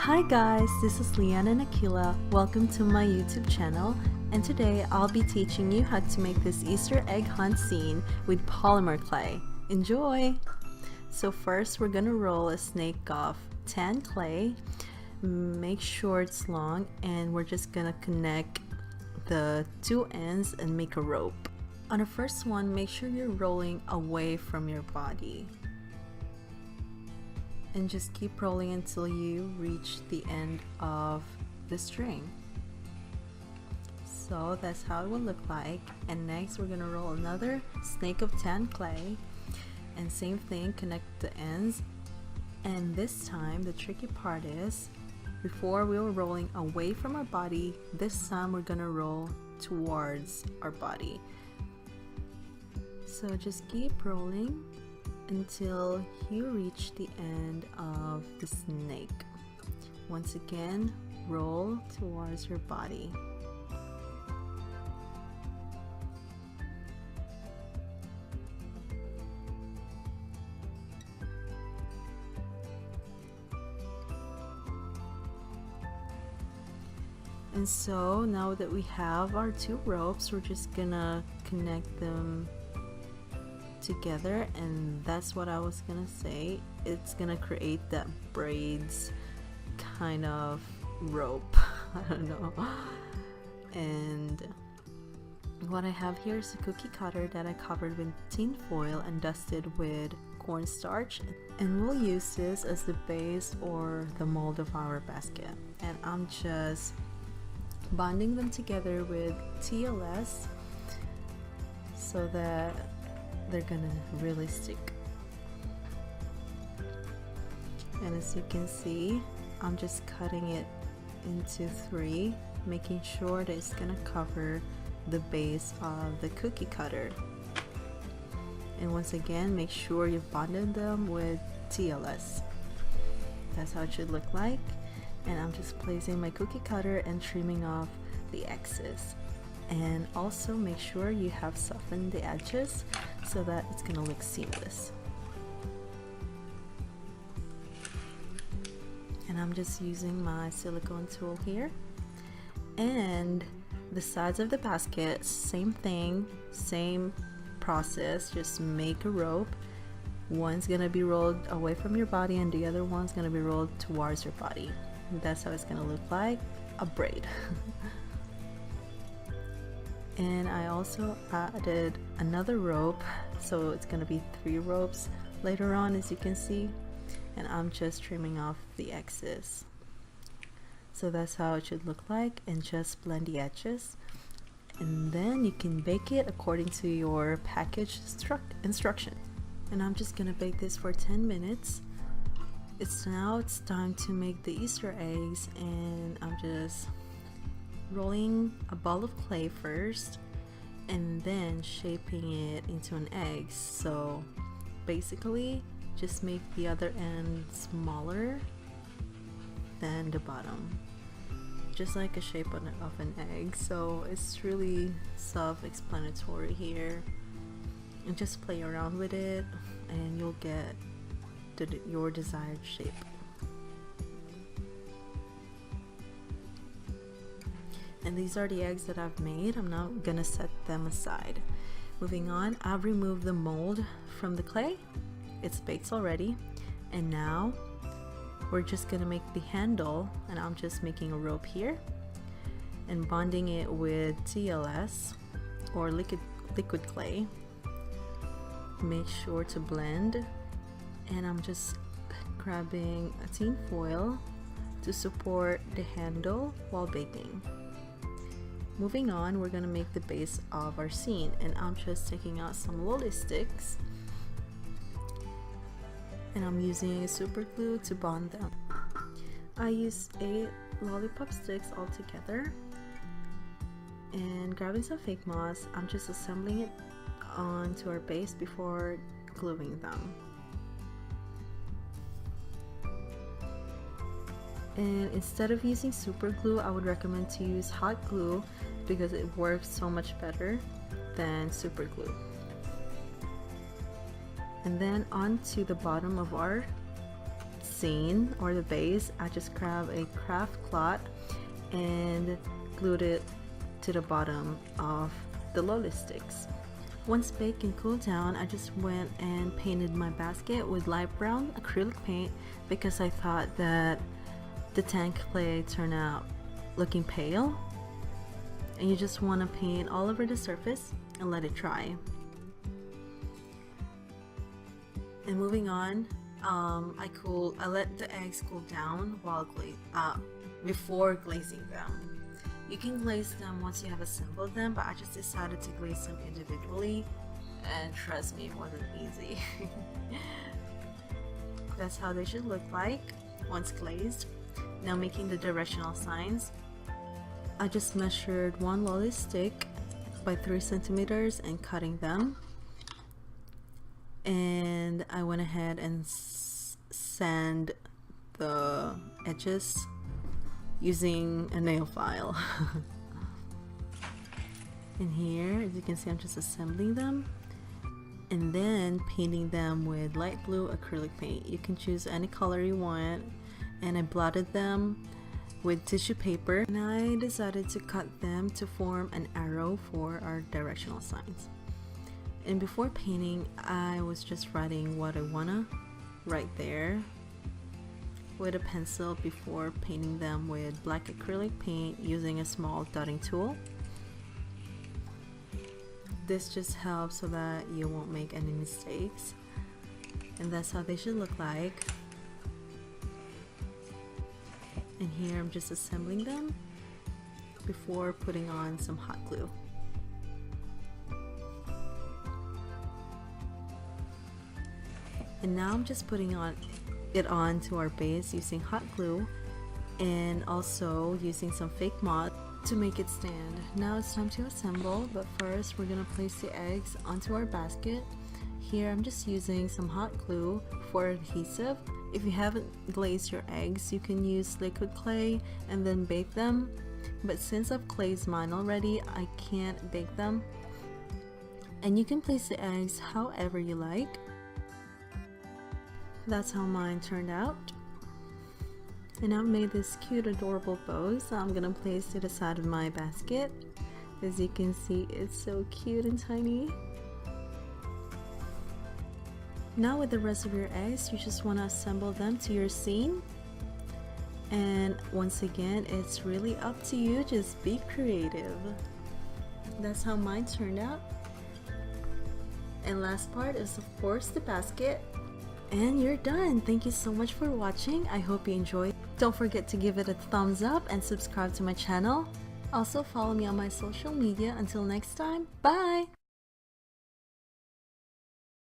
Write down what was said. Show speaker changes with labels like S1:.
S1: Hi guys, this is Liana Naquila. Welcome to my YouTube channel, and today I'll be teaching you how to make this Easter egg hunt scene with polymer clay. Enjoy! So first we're gonna roll a snake of tan clay. Make sure it's long, and we're just gonna connect the two ends and make a rope. On the first one, make sure you're rolling away from your body. And just keep rolling until you reach the end of the string. So that's how it will look like. And next we're gonna roll another snake of tan clay, and same thing, connect the ends. And this time the tricky part is, before we were rolling away from our body, this time we're gonna roll towards our body. So just keep rolling until you reach the end of the snake. Once again, roll towards your body. And so now that we have our two ropes, we're just gonna connect them together, and that's what I was gonna say. It's gonna create that braids kind of rope. I don't know. And what I have here is a cookie cutter that I covered with tin foil and dusted with cornstarch, and we'll use this as the base or the mold of our basket. And I'm just bonding them together with TLS so that they're gonna really stick. And as you can see, I'm just cutting it into three, making sure that it's gonna cover the base of the cookie cutter. And once again, make sure you've bonded them with TLS. That's how it should look like. And I'm just placing my cookie cutter and trimming off the excess. And also make sure you have softened the edges so that it's gonna look seamless. And I'm just using my silicone tool here. And the sides of the basket, same thing, same process, just make a rope. One's gonna be rolled away from your body and the other one's gonna be rolled towards your body. And that's how it's gonna look like, a braid. And I also added another rope, so it's gonna be 3 ropes later on, as you can see. And I'm just trimming off the excess. So that's how it should look like, and just blend the edges. And then you can bake it according to your package instruction. And I'm just gonna bake this for 10 minutes. It's time to make the Easter eggs, and I'm just rolling a ball of clay first and then shaping it into an egg. So basically just make the other end smaller than the bottom, just like a shape of an egg. So it's really self-explanatory here, and just play around with it and you'll get your desired shape. And these are the eggs that I've made. I'm now gonna set them aside. Moving on, I've removed the mold from the clay. It's baked already. And now we're just gonna make the handle, and I'm just making a rope here and bonding it with TLS or liquid clay. Make sure to blend, and I'm just grabbing a tin foil to support the handle while baking. Moving on, we're gonna make the base of our scene, and I'm just taking out some lolly sticks, and I'm using super glue to bond them. I used 8 lollipop sticks all together, and grabbing some fake moss, I'm just assembling it onto our base before gluing them. And instead of using super glue, I would recommend to use hot glue because it works so much better than super glue. And then onto the bottom of our scene or the base, I just grabbed a craft cloth and glued it to the bottom of the lolly sticks. Once baked and cooled down, I just went and painted my basket with light brown acrylic paint because I thought that the tank clay turned out looking pale, and you just want to paint all over the surface and let it dry. And moving on, I let the eggs cool down while before glazing them. You can glaze them once you have assembled them, but I just decided to glaze them individually, and trust me, it wasn't easy. That's how they should look like once glazed. Now making the directional signs, I just measured one lolly stick by 3 centimeters and cutting them, and I went ahead and sand the edges using a nail file. And here, as you can see, I'm just assembling them and then painting them with light blue acrylic paint. You can choose any color you want, and I blotted them with tissue paper, and I decided to cut them to form an arrow for our directional signs. And before painting, I was just writing what I wanna right there with a pencil before painting them with black acrylic paint using a small dotting tool. This just helps so that you won't make any mistakes, and that's how they should look like. And here I'm just assembling them before putting on some hot glue. And now I'm just putting it on to our base using hot glue and also using some fake moss to make it stand. Now it's time to assemble, but first we're gonna place the eggs onto our basket. Here I'm just using some hot glue for adhesive. If you haven't glazed your eggs, you can use liquid clay and then bake them, but since I've glazed mine already, I can't bake them. And you can place the eggs however you like. That's how mine turned out. And I've made this cute adorable bow, so I'm gonna place it aside of my basket. As you can see, it's so cute and tiny. Now with the rest of your eggs, you just want to assemble them to your scene. And once again, it's really up to you, just be creative. That's how mine turned out. And last part is of course the basket. And you're done. Thank you so much for watching. I hope you enjoyed. Don't forget to give it a thumbs up and subscribe to my channel. Also follow me on my social media. Until next time, bye!